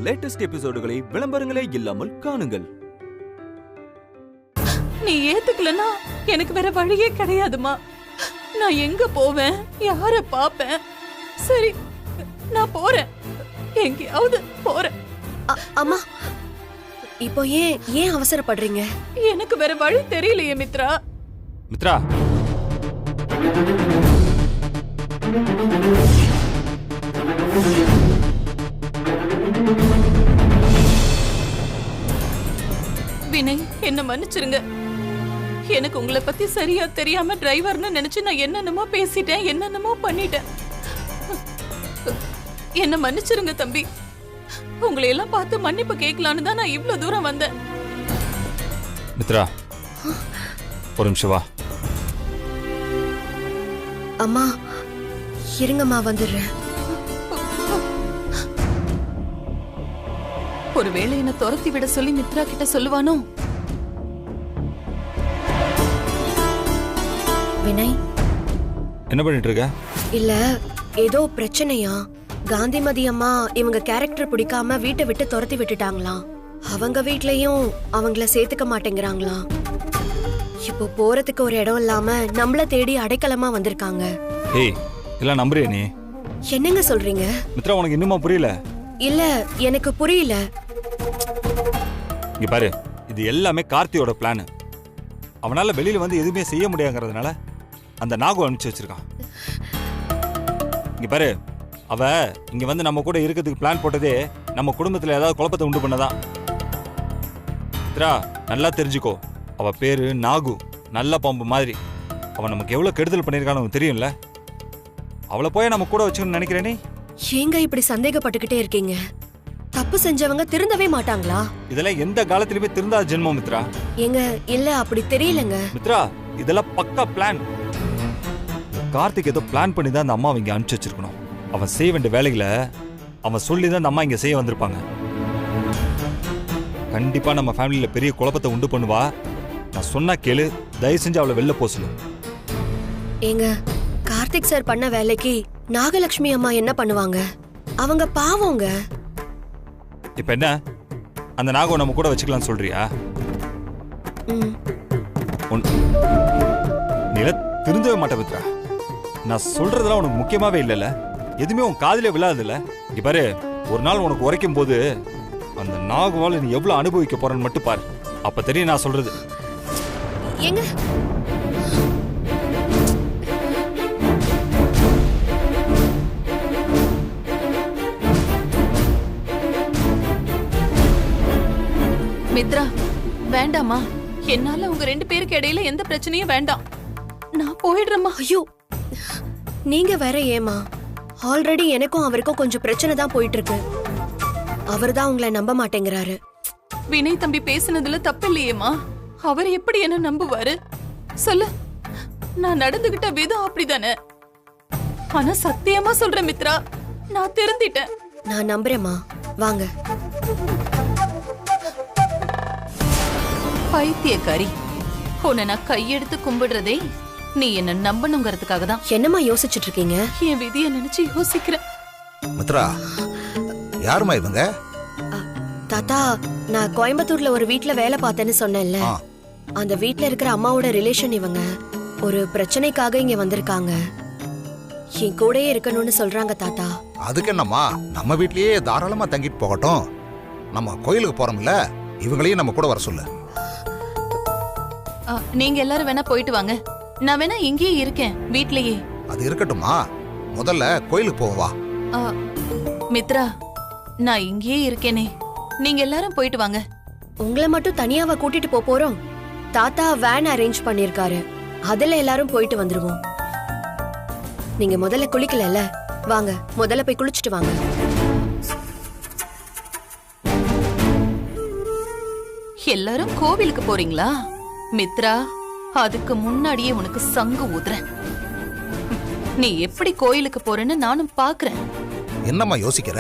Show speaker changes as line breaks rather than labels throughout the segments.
Latest எபிசோடுகளை விளம்பரங்களே இல்லாமல் காணுங்கள்.
நீ ஏத்துக்கலனா எனக்கு வேற வழியே கிடையாதுமா. நான் எங்க போவேன், யார பாப்பேன்? சரி, நான் போறேன், எங்கேயாவது போறேன்.
அம்மா, இப்போ ஏன் அவசரப்படுறீங்க?
எனக்கு வேற வழி தெரியலையே மித்ரா.
மித்ரா,
வினய், என்ன மன்னிச்சிருங்க. எனக்கு உங்களை பத்தி சரியா தெரியாம டிரைவர்னு நினைச்சு நான் என்னென்னமோ பேசிட்டேன், என்னென்னமோ பண்ணிட்டேன். என்ன மன்னிச்சிருங்க தம்பி. உங்களை எல்லாம் பார்த்து மன்னிப்பு கேட்கலான்னு தான் நான் இவ்வளவு தூரம் வந்தேன்.
மித்ரா, ஒரு நிமிஷம் வா.
அம்மா இருங்கம்மா, வந்துடுறேன்.
ஒருவேளை என்ன துரத்தி விட சொல்லி மித்ரா கிட்ட சொல்லுவானோ?
வினய்,
என்ன பண்ணிட்டு இருக்க?
இல்ல, ஏதோ பிரச்சனையா? காந்திமதி அம்மா இவங்க கேரக்டர் பிடிக்காம வீட்டை விட்டு துரத்தி விட்டுட்டாங்களாம். அவங்க வீட்லயும் அவங்கள சேர்த்துக்க மாட்டேங்கிறாங்களாம். இப்போ போறதுக்கு ஒரு இடம் இல்லாம நம்மள தேடி அடைக்கலமா வந்திருக்காங்க.
ஏய், இதெல்லாம் நம்புறியா நீ?
என்னங்க சொல்றீங்க?
மித்ரா, உனக்கு இன்னுமா புரியல?
இல்ல, எனக்கு புரியல.
இங்க பாரு, இது எல்லாமே கார்த்தியோட பிளான். அவனால வெளியில வந்து எதுவுமே செய்ய முடியாங்கிறதுனால அந்த நாகு அனுப்பிச்சு வச்சிருக்கான். இங்க பாரு, அவ இங்க வந்து நம்ம கூட இருக்கிறதுக்கு பிளான் போட்டதே நம்ம குடும்பத்துல ஏதாவது குழப்பத்தை உண்டு பண்ணதான். மித்ரா, நல்லா தெரிஞ்சுக்கோ, அவ பேரு நாகு, நல்ல பாம்பு மாதிரி. அவன் நமக்கு எவ்வளவு கெடுதல் பண்ணிருக்கான்னு தெரியும்ல. அவளை போய் நம்ம கூட வச்சுக்கணும்னு நினைக்கிறேனே.
ஏங்க இப்படி சந்தேகப்பட்டுக்கிட்டே இருக்கீங்க? தப்பு செஞ்சவங்க திருந்தவே மாட்டாங்களா?
இதெல்லாம் எந்த காலத்திலுமே திருந்தாத ஜென்மம் மித்ரா.
ஏங்க இல்ல, அப்படி தெரியலங்க.
மித்ரா, இதெல்லாம் பக்கா பிளான். கார்த்திக் ஏதோ பிளான் பண்ணி தான் அந்த அம்மா இங்க அனுப்பிச்சு வச்சிருக்கணும். அவன் செய்ய வேண்டிய வேலைகளை அவன் சொல்லி தான் அந்த அம்மா இங்க செய்ய வந்திருப்பாங்க. கண்டிப்பா நம்ம ஃபேமிலியில பெரிய குழப்பத்தை உண்டு பண்ணுவா. நான் சொன்னா கேளு, தயவு செஞ்சு அவளை வெளில போக சொல்லு.
ஏங்க, கார்த்திக் சார் பண்ண வேலைக்கு நாகலட்சுமி அம்மா என்ன பண்ணுவாங்க? அவங்க பாவங்க.
இப்ப என்ன, அந்த நாகம் நம்ம கூட வச்சுக்கலாம்னு சொல்றியா? நீல திருந்தவே மாட்டே மித்ரா. நான் சொல்றதெல்லாம் உனக்கு முக்கியமாவே இல்லைல்ல, எதுவுமே உன் காதிலே விழாதுல்ல. இங்க பாரு, ஒரு நாள் உனக்கு உரைக்கும் போது அந்த நாகுவால நீ எவ்வளவு அனுபவிக்க போறன்னு மட்டும் பாரு, அப்ப தெரியும் நான் சொல்றது.
ஏங்க,
மித்ரா, வேண்டாமா. என்னால உங்க ரெண்டு பேருக்கு இடையில எந்த பிரச்சனையும் வேண்டாம். நான் போயிடுறேம்மா.
ஐயோ, நீங்க வேற ஏமா? ஆல்ரெடி எனக்கும் அவருக்கும் கொஞ்சம் பிரச்சனை தான் போயிட்டு இருக்கு. அவர்தான் உங்களை நம்ப மாட்டேங்கிறாரு.
வினய் தம்பி பேசுனதுல தப்பு இல்லையேம்மா. அவர் எப்படி என்ன நம்புவாரு சொல்லு? நான் நடந்துகிட்ட விதம் அப்படிதானே. ஆனா சத்தியமா சொல்றேன் மித்ரா, நான் திருந்திட்டேன்.
நான் நம்புறேம்மா, வாங்க.
பைத்தியக்காரி, உன்னை நான் கையெடுத்து கும்பிடுறதே நீ என்ன நம்பணுங்கிறதுக்காக தான்.
என்னம்மா யோசிச்சுட்டு இருக்கீங்க?
என் விதியை நினைச்சு யோசிக்கிறேன்.
மித்ரா, யாருமா இவங்க?
தாத்தா, நான் கோயம்புத்தூர்ல ஒரு வீட்ல வேலை பார்த்தேன்னு சொன்னேன்ல, அந்த வீட்ல இருக்கிற அம்மாவோட ரிலேஷன் இவங்க. ஒரு பிரச்சனைக்காக இங்க வந்திருக்காங்க. என் கூடயே இருக்கணும்னு சொல்றாங்க தாத்தா.
அதுக்கு என்னம்மா, நம்ம வீட்லயே தாராளமா தங்கிட்டு போகட்டும். நம்ம கோயிலுக்கு போறோம்ல, இவங்களையும் நம்ம கூட வர சொல்லு.
நீங்க எல்லாரும் வேணா போயிட்டு வாங்க, நான் வேணா இங்கேயே இருக்கேன் வீட்லயே.
அது இருக்கட்டுமா, முதல்ல கோயிலுக்கு போவா.
மித்ரா, நான் இங்கேயே இருக்கேனே, நீங்க எல்லாரும் போயிட்டு வாங்க.
உங்களை மட்டும் தனியாவா கூட்டிட்டு போறோம்? தாத்தா வேன் அரேஞ்ச் பண்ணிருக்காரு, அதுல எல்லாரும் போயிட்டு வந்துருவோம். நீங்க முதல்ல குளிக்கலல்ல, வாங்க முதல்ல போய் குளிச்சுட்டு வாங்க.
எல்லாரும் கோவிலுக்கு போறீங்களா? மித்ரா, அதுக்கு முன்னாடியே உனக்கு சங்கு ஊதுறேன். நீ எப்படி கோயிலுக்கு போறேன்னு நானும் பாக்குறேன்.
என்னம்மா யோசிக்கிற?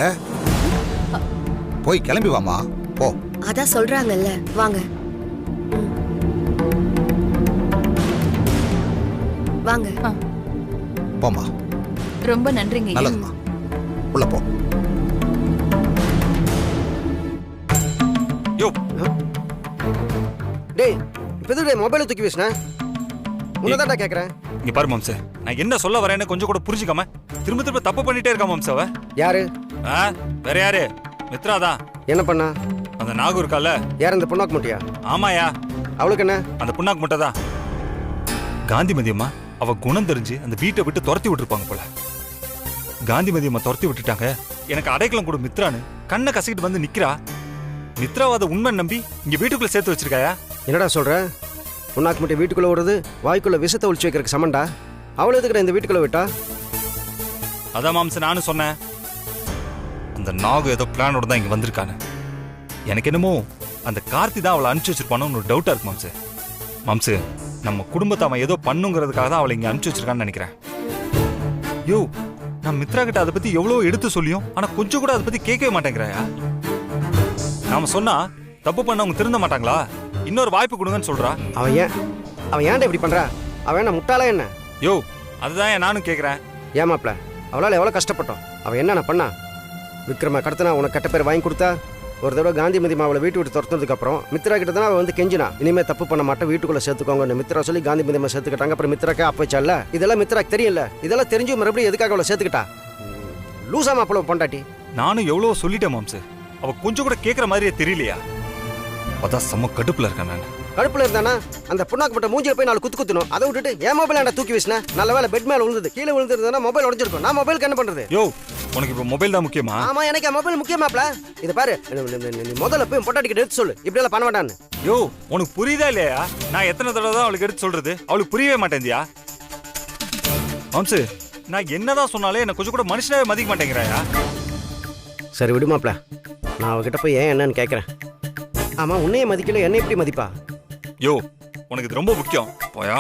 போய் கிளம்பி வாமா, போ.
அதான் சொல்றாங்கல்ல, வாங்க. வாங்க.
போமா.
ரொம்ப நன்றிங்க.
நல்லதுமா, உள்ள போ.
யோ
டேய் இப்போ எதுக்கு மொபைலை தூக்கி வீசின உன்னதான்டா கேட்குறேன்.
இங்க பாரு மாம்சே, நான் என்ன சொல்ல வரேன்னு கொஞ்சம் கூட புரிஞ்சுக்காம திரும்ப திரும்ப தப்பு பண்ணிட்டே இருக்கா மாம்சாவ.
யாரு?
வேற யாரு? மித்ரா தான்.
என்ன பண்ணா?
அந்த நாகு இருக்கால.
யார்? அந்த புண்ணாக்கு முட்டியா?
ஆமாயா.
அவளுக்கு என்ன?
அந்த புண்ணாக்கு முட்டை தான். காந்திமதி அம்மா அவ குணம் தெரிஞ்சு அந்த வீட்டை விட்டு துரத்தி விட்டுருப்பாங்க போல. காந்திமதி அம்மா துரத்தி விட்டுட்டாங்க. எனக்கு அடைக்கலம் கொடு மித்ரான்னு கண்ணை கசக்கிட்டு வந்து நிக்கிறா. மித்ராவாத உண்மை நம்பி இங்க வீட்டுக்குள்ள சேர்த்து வச்சிருக்காயா?
என்னடா சொல்ற? புண்ணாக்கு முட்டை வீட்டுக்குள்ள விடுறது வாய்க்குள்ள விஷத்தை ஒழிச்சு வைக்கிறதுக்கு சமண்டா. அவளை எதுக்குற இந்த வீட்டுக்குள்ள விட்டா?
அதான் மாம்ச நானும் சொன்னேன், அந்த நாகு ஏதோ பிளானோட தான் இங்க வந்திருக்கானு. எனக்கு என்னமோ அந்த கார்த்தி தான் அவளை அனுப்பிச்சு வச்சிருப்பானு ஒரு டவுட்டா இருக்கு மாம்சு. மாம்சு, நம்ம குடும்பத்தை அவன் ஏதோ பண்ணுங்கிறதுக்காக தான் அவளை இங்க அனுப்பிச்சு வச்சிருக்கான்னு நினைக்கிறேன். யோ, நான் மித்ரா கிட்ட அதை பத்தி எவ்வளவு எடுத்து சொல்லியும் ஆனா கொஞ்சம் கூட அதை பத்தி கேட்கவே மாட்டேங்கிறாயா? நாம சொன்னா தப்பு பண்ணவங்க திருந்த மாட்டாங்களா? இன்னொரு வாய்ப்பு கொடுங்கன்னு சொல்றா.
அவன் ஏன்டா இப்படி பண்றா? அவன் என்ன முட்டாளா என்ன?
யோ, அதுதான் நானும் கேட்கிறேன்.
ஏமாப்ல, அவளால் எவ்வளோ கஷ்டப்பட்டோம். அவன் என்னென்ன பண்ணா? விக்ரம கடத்தினா உனக்கு கட்ட பேர் வாங்கி கொடுத்தா. ஒரு தடவை காந்திமதி அவளை வீட்டு விட்டு துரத்துனதுக்கு அப்புறம் மித்ரா கிட்ட தான் அவன் வந்து கெஞ்சினா, இனிமே தப்பு பண்ண மாட்டேன் வீட்டுக்குள்ள சேர்த்துக்கோங்க. மித்ரா சொல்லி காந்திமதி அம்மா சேர்த்துக்கிட்டாங்க. அப்புறம் மித்ராக்கே அப்பச்சால இதெல்லாம் மித்ராக்கு தெரியல. இதெல்லாம் தெரிஞ்சு மறுபடியும் எதுக்காக அவளை சேர்த்துக்கிட்டா? லூசா மாப்பிள்ள பொண்டாட்டி.
நானும் எவ்வளவு சொல்லிட்டேன் மாம்சு, அவ கொஞ்சம் கூட கேட்கற மாதிரியே தெரியலையா? அதான் செம்ம கடுப்புல இருக்கேன் நான்.
கடுப்புல இருந்தானா அந்த புண்ணாக்கு பட்ட மூஞ்சில போய் நாலு குத்து குத்தணும். அதை விட்டுட்டு ஏன் மொபைல் ஏன்டா தூக்கி வீசின? நல்ல வேலை பெட் மேல விழுந்தது. கீழே விழுந்திருந்தா மொபைல் உடைஞ்சிருக்கும். நான் மொபைலுக்கு என்ன பண்றது?
யோ, உனக்கு இப்போ மொபைல் தான் முக்கியமா?
ஆமா, எனக்கு மொபைல் முக்கியமாப்ல. இத பாரு, நீ முதல்ல போய் பொண்டாட்டி கிட்ட எடுத்து சொல்லு இப்படி எல்லாம் பண்ண வேண்டான்னு.
யோ, உனக்கு புரியுதா இல்லையா? நான் எத்தனை தடவை தான் அவளுக்கு எடுத்து சொல்றது? அவளுக்கு புரியவே மாட்டேந்தியா? மாம்சு, நான் என்னதான் சொன்னாலே என்ன கொஞ்சம் கூட மனுஷனாவே மதிக்க மாட்டேங்கிறாயா?
சரி விடுமாப்ல, நான் அவகிட்ட போய் ஏன் என்னன்னு கேட்கறேன். ஆமா, உன்னையே மதிக்கல, என்ன எப்படி மதிப்பா?
யோ, உனக்கு இது ரொம்ப முக்கியம். போயா.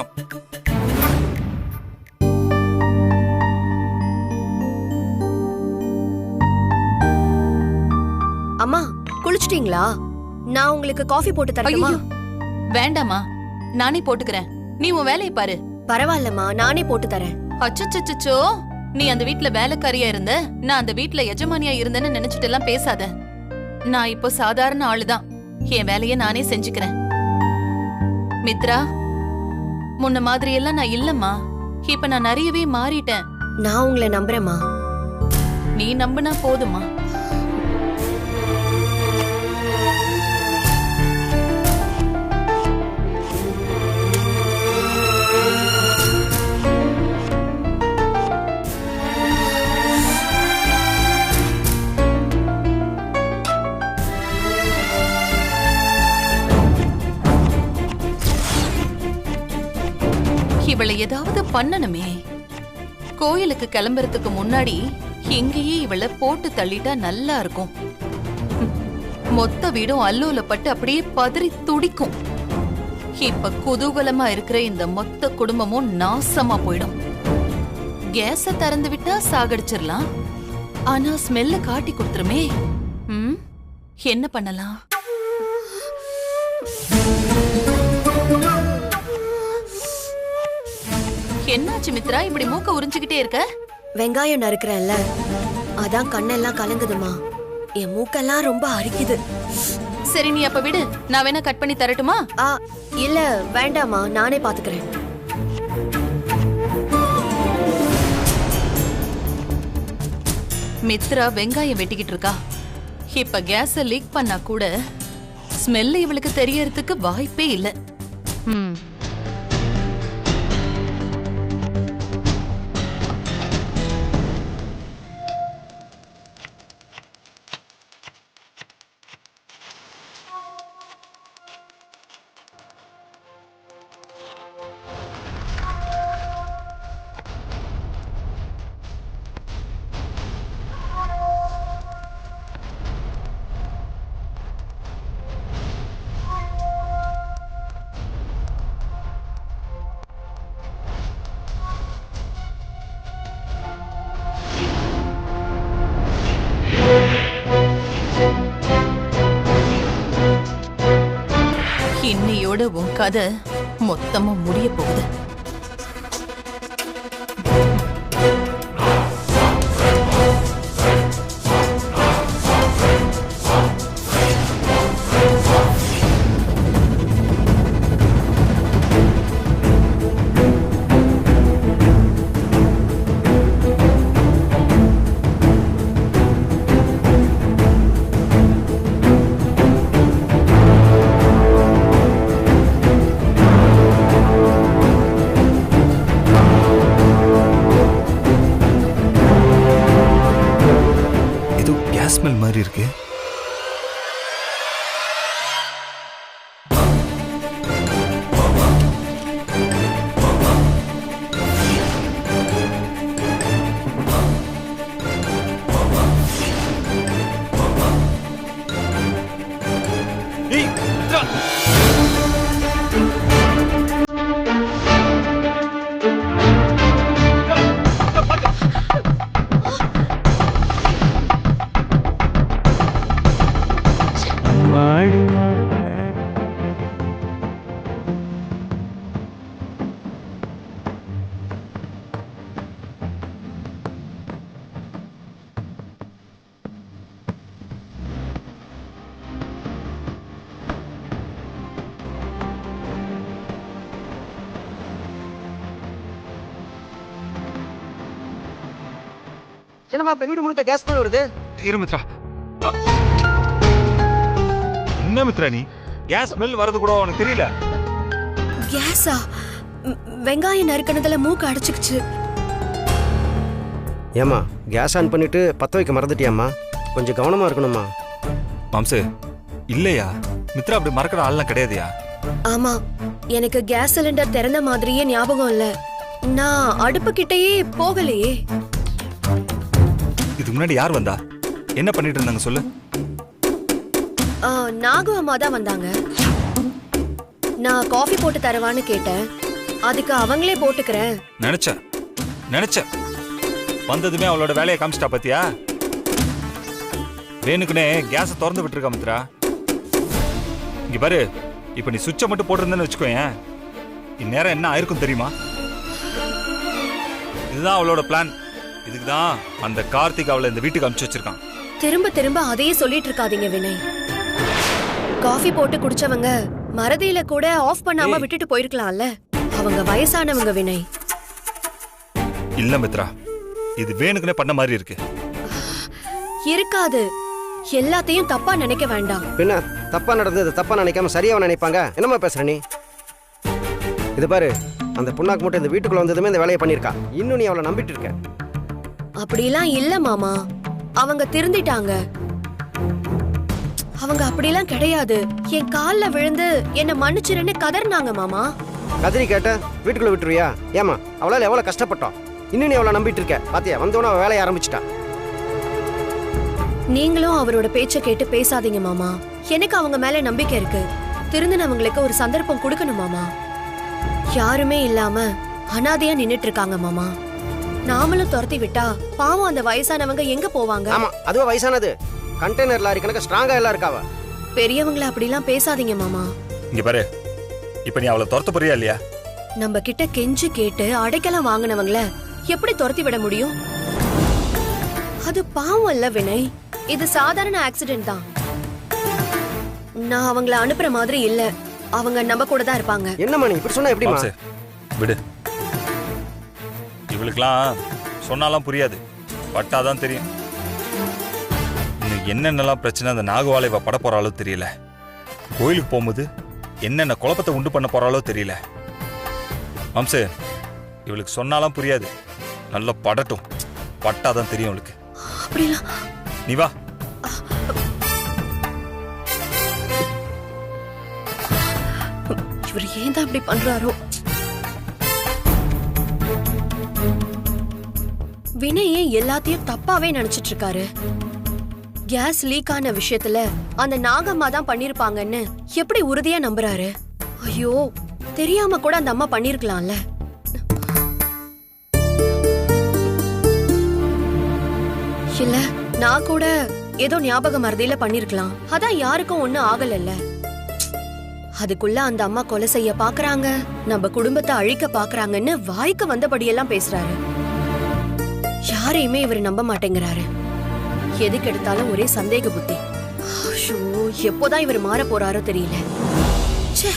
அம்மா, குளிச்சிட்டீங்களா? நான் உங்களுக்கு காஃபி போட்டு தரட்டுமா?
ஐயோ, வேண்டாமா, நானே போட்டுக்கிறேன். நீ உன் வேலையை பாரு.
பரவாயில்லம்மா, நானே போட்டு தரேன்.
அச்சச்சோ, நீ அந்த வீட்ல வேலைக்காரியா இருந்த, நான் அந்த வீட்ல எஜமானியா இருந்தேன்னு நினைச்சிட்டு எல்லாம் பேசாத. நான் இப்போ சாதாரண ஆளுதான். என் வேலையை நானே செஞ்சுக்கிறேன். மித்ரா, முன்ன மாதிரி எல்லாம் நான் இல்லம்மா. இப்ப நான் நிறையவே மாறிட்டேன்.
நான் உங்களை நம்புறேம்மா.
நீ நம்பினா போதுமா? இவளை ஏதாவது பண்ணணுமே. கோயிலுக்கு கிளம்புறதுக்கு முன்னாடி எங்கேயே இவளை போட்டு தள்ளிட்டா நல்லா இருக்கும். மொத்த வீடும் அல்லோலப்பட்டு அப்படியே பதறி துடிக்கும். இப்ப குதூகலமா இருக்கிற இந்த மொத்த குடும்பமும் நாசமா போயிடும். கேஸ திறந்து விட்டா சாகடிச்சிடலாம். ஆனா ஸ்மெல்ல காட்டி கொடுத்துருமே. என்ன பண்ணலாம்? என்னாச்சு மித்ரா, இப்படி மூக்க உறிஞ்சுக்கிட்டே இருக்க?
வெங்காயம் நறுக்கிறேன்ல, அதான் கண்ணெல்லாம் கலங்குதுமா. என் மூக்கெல்லாம் ரொம்ப அரிக்குது.
சரி, நீ அப்ப விடு, நான் வேணா கட் பண்ணி தரட்டுமா?
இல்ல வேண்டாமா, நானே பாத்துக்கிறேன்.
மித்ரா வெங்காயம் வெட்டிக்கிட்டு இருக்கா. இப்ப கேஸ லீக் பண்ணா கூட ஸ்மெல் இவளுக்கு தெரியறதுக்கு வாய்ப்பே இல்ல. இன்னையோட உன் கதை மொத்தமா முடிய போகுது.
என்னம்மா இப்ப வீடு முழுக்க கேஸ் ஸ்மெல் வருது?
இரு மித்ரா. என்ன மித்ரா நீ கேஸ் ஸ்மெல் வரது கூட உனக்கு தெரியல?
கேஸா? வெங்காயம் நறுக்கனதுல மூக்கு அடைச்சுக்குச்சு.
ஏம்மா கேஸ் ஆன் பண்ணிட்டு பத்த வைக்க மறந்துட்டியாம்மா? கொஞ்சம் கவனமா இருக்கணும்மா.
மாம்சு இல்லையா, மித்ரா அப்படி மறக்கிற ஆள்லாம் கிடையாதுயா.
ஆமா, எனக்கு கேஸ் சிலிண்டர் திறந்த மாதிரியே ஞாபகம் இல்ல. நான் அடுப்பு கிட்டயே போகலையே.
இதுக்கு முன்னாடி யார் வந்தா, என்ன பண்ணிட்டு இருந்தாங்க சொல்லு?
நாகு அம்மா தான் வந்தாங்க. நான் காஃபி போட்டு தரவான்னு கேட்டேன். அதுக்கு அவங்களே போட்டுக்கிறேன்
நினைச்சேன் வந்ததுமே அவளோட வேலையை காமிச்சிட்டா பாத்தியா? வேணுக்குனே கேஸை திறந்து விட்டுருக்கா மித்ரா. இங்க பாரு, இப்ப நீ சுவிட்சை மட்டும் போட்டிருந்தேன்னு வச்சுக்கோயேன், இந்நேரம் என்ன ஆயிருக்கும் தெரியுமா? இதுதான் அவளோட பிளான். இதுக்குதான் அந்த கார்த்திக் அவளை இந்த வீட்டுக்கு அனுப்பிச்சு வச்சிருக்கான்.
திரும்ப திரும்ப அதையே சொல்லிட்டு இருக்காதீங்க வினய். காஃபி போட்டு குடிச்சவங்க மறதியில கூட ஆஃப் பண்ணாம விட்டுட்டு போயிருக்கலாம்ல. அவங்க வயசானவங்க வினய்.
இல்ல மித்ரா, இது வேணுக்குனே பண்ண மாதிரி இருக்கு.
இருக்காது. எல்லாத்தையும் தப்பா நினைக்க வேண்டாம்.
பின்ன தப்பா நடந்தது தப்பா நினைக்காம சரியாவ நினைப்பாங்க? என்னம்மா பேசுற நீ? இது பாரு, அந்த புண்ணாக்கு மட்டும் இந்த வீட்டுக்குள்ள வந்ததுமே இந்த வேலையை பண்ணிருக்கா. இன்னும் நீ அவளை நம்பிட்டு இருக்க?
அப்படிலாம் இல்ல மாமா, அவங்க திருந்திட்டாங்க. அவங்க அப்படிலாம் கிடையாது. என் கால்ல விழுந்து என்ன மன்னிச்சிருன்னு கதறினாங்க மாமா.
கதறி கேட்ட வீட்டுக்குள்ள விட்டுருவியா? ஏமா அவளால எவ்வளவு கஷ்டப்பட்டோம், இன்னும் நீ அவளை நம்பிட்டு இருக்க? பாத்தியா, வந்தோன்னு அவ வேலையை ஆரம்பிச்சிட்டா.
நீங்களும் அவரோட பேச்ச கேட்டு பேசாதீங்க மாமா. எனக்கு அவங்க மேல நம்பிக்கை இருக்கு. திருந்தினவங்களுக்கு ஒரு சந்தர்ப்பம் கொடுக்கணும் மாமா. யாருமே இல்லாம அனாதையா நின்னுட்டு இருக்காங்க மாமா. நாமளும் துரத்தி விட்டா பாவம் அந்த வயசானவங்க எங்க போவாங்க?
ஆமா, அதுவும் வயசானது கண்டெய்னர் லாரி கணக்கு ஸ்ட்ராங்கா எல்லாம் இருக்காவ.
பெரியவங்கள அப்படிலாம் பேசாதீங்க மாமா.
இங்க பாரு, இப்ப நீ அவளை துரத்த போறியா இல்லையா?
நம்ம கிட்ட கெஞ்சி கேட்டு அடைக்கலம் வாங்கினவங்கள எப்படி துரத்தி விட முடியும்? அது பாவம் இல்ல வினய், இது சாதாரண ஆக்சிடென்ட் தான். நான் அவங்கள அனுப்புற மாதிரி இல்ல. அவங்க நம்ம கூட தான் இருப்பாங்க.
என்னம்மா நீ இப்படி சொன்னா எப்படிமா?
மாம்சு, விடு. இவளுக்கெல்லாம் சொன்னாலாம் புரியாது, பட்டாதான் தெரியும். இன்னும் என்னென்னலாம் பிரச்சனை அந்த நாகுவாலை இவ பட போறாளோ தெரியல. கோயிலுக்கு போகும்போது என்னென்ன குழப்பத்தை உண்டு பண்ண போறாளோ தெரியல. மாம்சு, இவளுக்கு சொன்னாலாம் புரியாது, நல்லா படட்டும், பட்டாதான் தெரியும் அவளுக்கு.
அப்படிலாம்
நீ வா.
இவர் ஏன் தான் இப்படி பண்றாரோ? வினயே எல்லாத்தையும் தப்பாவே நினைச்சிட்டு இருக்காரு. கேஸ் லீக் ஆன விஷயத்துல அந்த நாகம்மா தான் பண்ணிருப்பாங்கன்னு எப்படி உறுதியா நம்புறாரு? ஐயோ, தெரியாம கூட அந்த அம்மா பண்ணிருக்கலாம்ல. இல்ல, நான் கூட ஏதோ ஞாபக மறதியில பண்ணிருக்கலாம். அதான் யாருக்கும் ஒண்ணும் ஆகலல்ல. அதுக்குள்ள அந்த அம்மா கொலை செய்ய பாக்குறாங்க, நம்ம குடும்பத்தை அழிக்க பாக்குறாங்கன்னு வாய்க்கு வந்தபடியெல்லாம் பேசுறாரு. யாரையுமே இவர் நம்ப மாட்டேங்கிறாரு. எதுக்கு எடுத்தாலும் ஒரே சந்தேக புத்தி. ஐயோ, எப்போதான் இவர் மாற போறாரோ தெரியல. ச்சே.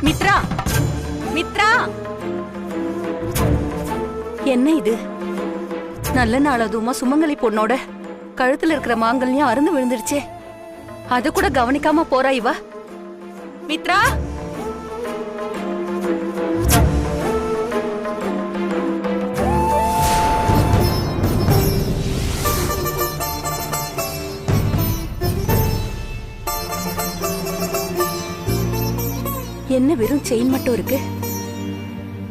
மித்ரா, மித்ரா, என்ன இது? நல்ல நாள் அதுவுமா சுமங்கலி பொண்ணோட கழுத்துல இருக்கிற மாங்கல்யம் அருந்து விழுந்துருச்சே. அது கூட கவனிக்காம போறா இவ. மித்ரா, என்ன வெறும் செயின் மட்டும் இருக்கு,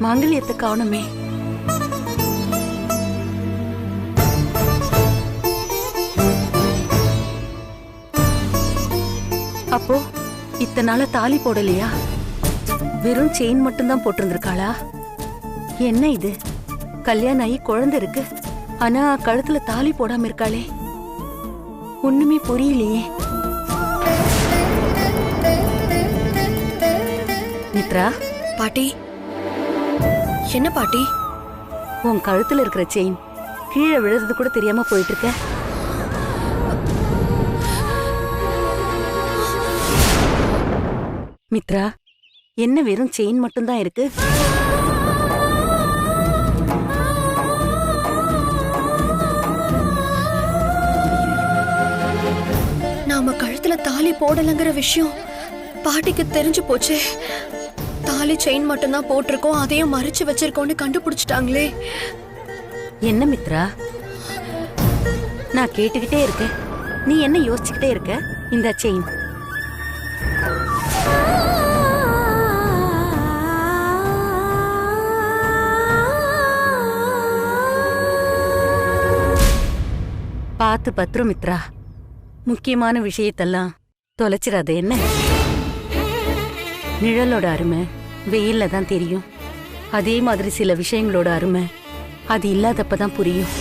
மாங்கல்யத்தை காணுமே. அப்போ
இத்தனை நாளா தாலி போடலையா? வெறும் செயின் மட்டும்தான் போட்டிருந்திருக்காளா? என்ன இது, கல்யாணம் ஆகி குழந்தை இருக்கு, ஆனா கழுத்துல தாலி போடாம இருக்காளே, ஒண்ணுமே புரியலையே. மித்ரா,
பாட்டி, என்ன பாட்டி?
உன் கழுத்துல இருக்கிற செயின் கீழே விழுறது கூட தெரியாம போயிட்டு இருக்க. மித்ரா, என்ன வெறும் செயின் மட்டும்தான் இருக்கு?
நாம கழுத்துல தாலி போடலங்கிற விஷயம் பாட்டிக்கு தெரிஞ்சு போச்சே. தாலி செயின் மட்டும்தான் போட்டிருக்கோம், அதையும் மறைச்சு வச்சிருக்கோம்னு கண்டுபிடிச்சிட்டாங்களே.
என்ன மித்ரா, நான் கேட்டுக்கிட்டே இருக்கேன், நீ என்ன யோசிச்சுக்கிட்டே இருக்க? இந்த செயின் பார்த்து பத்திரம் மித்ரா, முக்கியமான விஷயத்தெல்லாம் தொலைச்சிடாத என்ன? நிழலோட அருமை வெயில்ல தான் தெரியும், அதே மாதிரி சில விஷயங்களோட அருமை அது இல்லாதப்பதான் புரியும்.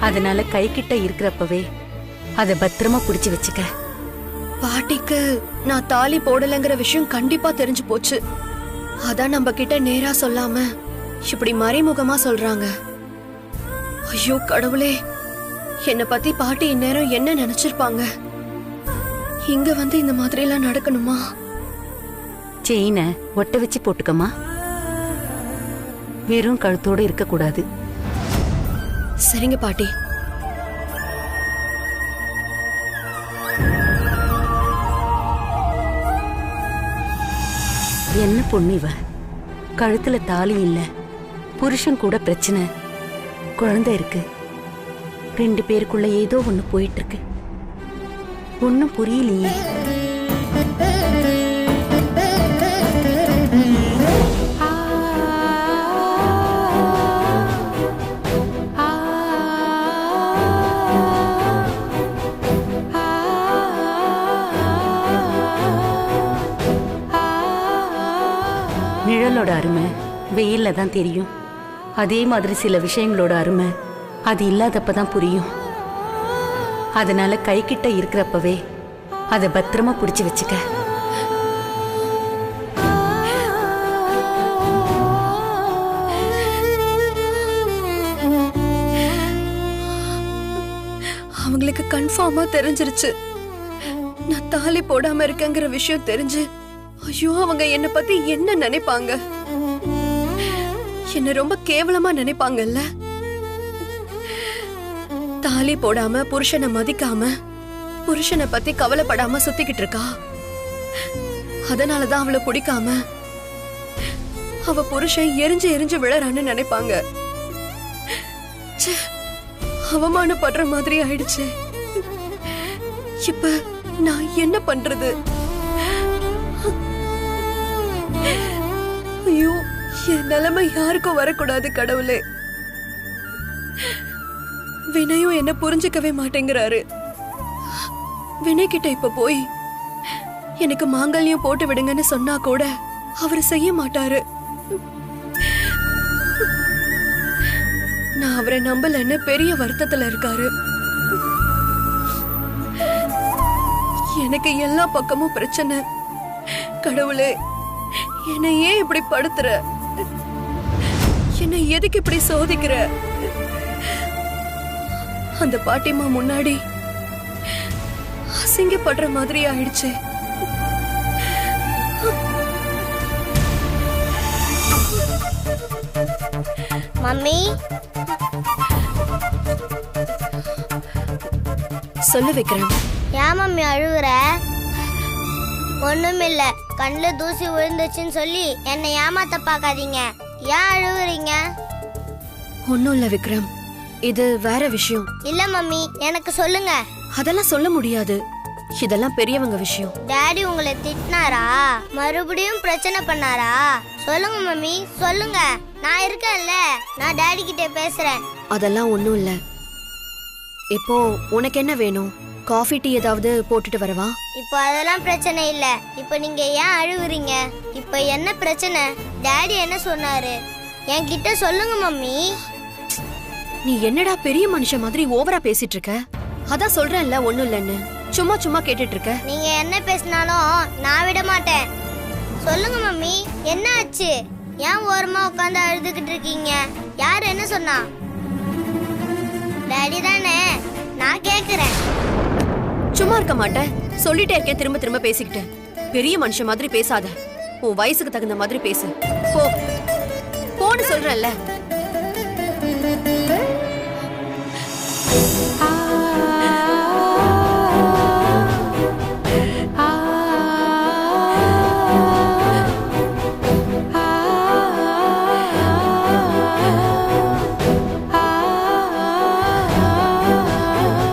அதனால கை கிட்ட இருக்கிறப்பவே அதை பத்திரமா புடிச்சு வச்சுக்க.
பாட்டிக்கு நான் தாலி போடலங்கிற விஷயம் கண்டிப்பா தெரிஞ்சு போச்சு. அதான் நம்ம கிட்ட நேரா சொல்லாம இப்படி மறைமுகமா சொல்றாங்க. ஐயோ கடவுளே, என்ன பத்தி பாட்டி இந்நேரம் என்ன நினைச்சிருப்பாங்க? இங்க வந்து இந்த மாதிரி எல்லாம் நடக்கணுமா?
செயினை ஒட்ட வச்சு போட்டுக்கமா, வெறும் கழுத்தோட இருக்க கூடாது.
சரிங்க பாட்டி.
என்ன பொண்ணு இவ, கழுத்துல தாலி இல்ல, புருஷன் கூட பிரச்சனை, குழந்தை இருக்கு, 2 பேருக்குள்ள ஏதோ ஒண்ணு போயிட்டு இருக்கு, ஒண்ணும் புரியலையே. நிழலோட அருமை வெயில்ல தான் தெரியும், அதே மாதிரி சில விஷயங்களோட அருமை அது இல்லாதப்பதான் புரியும். அதனால கை கிட்ட இருக்கிறப்பவே அதை பத்திரமா புடிச்சு வச்சுக்க.
அவங்களுக்கு கன்ஃபார்மா தெரிஞ்சிருச்சு நான் தாலி போடாம இருக்கேங்கிற விஷயம் தெரிஞ்சு. ஐயோ, அவங்க என்ன பத்தி என்ன நினைப்பாங்க? என்ன ரொம்ப கேவலமா நினைப்பாங்கல்ல. தாலி போடாம புருஷனை மதிக்காம புருஷனை பத்தி கவலைப்படாம சுத்திக்கிட்டு இருக்கா. அதனாலதான் அவளை பிடிக்காம அவ புருஷன் எரிஞ்சு எரிஞ்சு விழறான்னு நினைப்பாங்க. அவமானப்படுற மாதிரி ஆயிடுச்சு. இப்ப நான் என்ன பண்றது? ஐயோ, என் நிலைமை யாருக்கும் வரக்கூடாது கடவுளே. வினயும் என்ன புரிஞ்சுக்கவே மாட்டேங்கிறாரு. வினய் கிட்ட இப்ப போய் எனக்கு மாங்கல்யம் போட்டு விடுங்கன்னு சொன்னா கூட அவரு செய்ய மாட்டாரு. நான் அவரை நம்பலன்னு பெரிய வருத்தத்துல இருக்காரு. எனக்கு எல்லா பக்கமும் பிரச்சனை. கடவுளே, என்னை ஏன் இப்படி படுத்துற? என்னை எதுக்கு இப்படி சோதிக்கிற? அந்த பாட்டிமா முன்னாடி அசிங்கப்படுற மாதிரி ஆயிடுச்சு.
மம்மி,
சொல்லு விக்ரம்.
ஏன் மம்மி அழுகுற? ஒண்ணுமில்ல, கண்ணுல தூசி விழுந்துச்சுன்னு சொல்லி என்னை ஏமாத்த பார்க்காதீங்க. ஏன் அழுகுறீங்க?
ஒண்ணும் இல்ல விக்ரம், இது வேற விஷயம்.
இல்ல மம்மி, எனக்கு சொல்லுங்க.
அதெல்லாம் சொல்ல முடியாது, இதெல்லாம் பெரியவங்க விஷயம்.
டாடி உங்களை திட்டினாரா? மறுபடியும் பிரச்சனை பண்ணாரா? சொல்லுங்க மம்மி, சொல்லுங்க. நான் இருக்கேன்ல, நான் டாடி கிட்ட பேசுறேன்.
அதெல்லாம் ஒண்ணும் இல்ல. இப்போ உனக்கு என்ன வேணும்? காஃபி டீ ஏதாவது போட்டுட்டு வரவா?
இப்போ அதெல்லாம் பிரச்சனை இல்ல. இப்போ நீங்க ஏன் அழுவுறீங்க? இப்போ என்ன பிரச்சனை? டாடி என்ன சொன்னாரு? என்கிட்ட சொல்லுங்க மம்மி.
நீ என்னடா பெரிய மனுஷன் மாதிரி ஓவரா பேசிட்டு இருக்க? அதான் சொல்றேன்ல ஒண்ணும் இல்லன்னு. சும்மா சும்மா கேட்டுட்டு இருக்க.
நீங்க என்ன பேசினாலும் நான் விட மாட்டேன். சொல்லுங்க மம்மி, என்ன ஆச்சு? ஏன் ஓரமா உட்காந்து அழுதுகிட்டு இருக்கீங்க? யார் என்ன சொன்னா? டாடி தானே. நான் கேக்குறேன்.
சும்மா இருக்க மாட்டேன். சொல்லிட்டே இருக்கேன் திரும்ப திரும்ப பேசிக்கிட்டு. பெரிய மனுஷன் மாதிரி பேசாத. உன் வயசுக்கு தகுந்த மாதிரி பேசு. போ போன்னு சொல்றேன்ல.